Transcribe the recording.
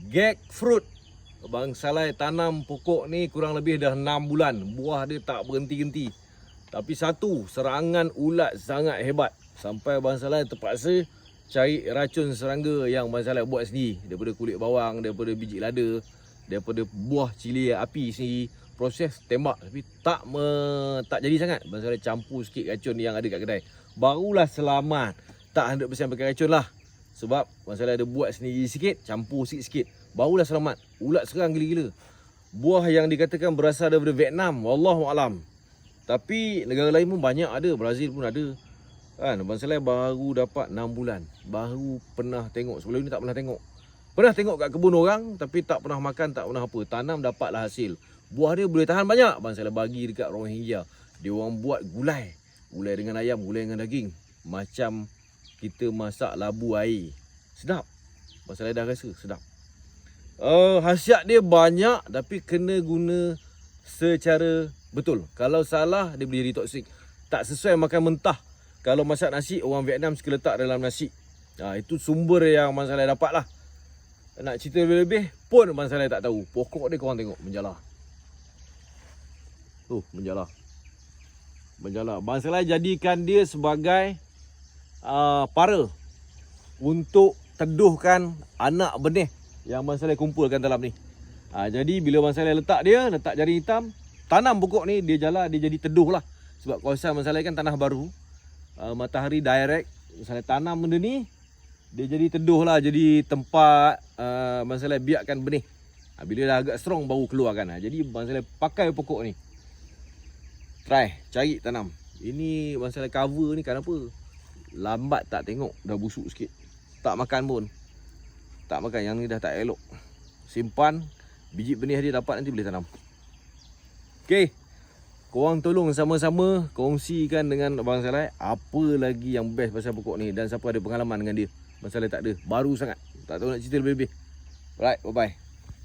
Jackfruit. Abang Saleh tanam pokok ni kurang lebih dah 6 bulan. Buah dia tak berhenti-henti. Tapi satu, serangan ulat sangat hebat. Sampai Abang Saleh terpaksa cari racun serangga yang Abang Saleh buat sendiri. Daripada kulit bawang, daripada biji lada, daripada buah cili api sendiri. Proses tembak tapi tak jadi sangat. Abang Saleh campur sikit racun yang ada kat kedai. Barulah selamat. Tak 100% pakai racun lah. Sebab Abang Saleh ada buat sendiri sikit, campur sikit-sikit. Barulah selamat. Ulat serang gila-gila. Buah yang dikatakan berasal daripada Vietnam, wallahualam. Tapi negara lain pun banyak ada, Brazil pun ada. Kan, Abang Saleh baru dapat 6 bulan. Baru pernah tengok, sebelum ni tak pernah tengok. Pernah tengok kat kebun orang, tapi tak pernah makan, tak pernah apa. Tanam dapatlah hasil. Buah dia boleh tahan banyak. Abang Saleh bagi dekat Rohingya. Dia orang buat gulai. Gulai dengan ayam, gulai dengan daging. Macam kita masak labu air. Sedap. Abang Saleh dah rasa sedap. Khasiat dia banyak, tapi kena guna secara betul. Kalau salah, dia boleh jadi toksik. Tak sesuai makan mentah. Kalau masak nasi, orang Vietnam suka letak dalam nasi. Itu sumber yang Abang Saleh dapat lah. Nak cerita lebih-lebih pun Abang Saleh tak tahu. Pokok dia korang tengok, menjala. Tuh, menjala. Menjala. Abang Saleh jadikan dia sebagai para untuk teduhkan anak benih yang Abang Saleh kumpulkan dalam ni. Jadi bila Abang Saleh letak jaring hitam, tanam pokok ni, dia jala, dia jadi teduh lah. Sebab kawasan Abang Saleh kan tanah baru, matahari direct. Abang Saleh tanam benda ni, dia jadi teduh lah, jadi tempat Abang Saleh biarkan benih. Bila dah agak strong baru keluarkan. Jadi Abang Saleh pakai pokok ni. Try, cari tanam. Ini Abang Saleh cover ni kenapa? Lambat tak tengok, dah busuk sikit. Tak makan pun. Tak makan, yang ni dah tak elok. Simpan, biji benih dia dapat nanti boleh tanam. Okey. Korang tolong sama-sama kongsikan dengan Abang Saleh apa lagi yang best pasal pokok ni. Dan siapa ada pengalaman dengan dia. Abang Saleh tak ada, baru sangat. Tak tahu nak cerita lebih-lebih. Alright, bye-bye.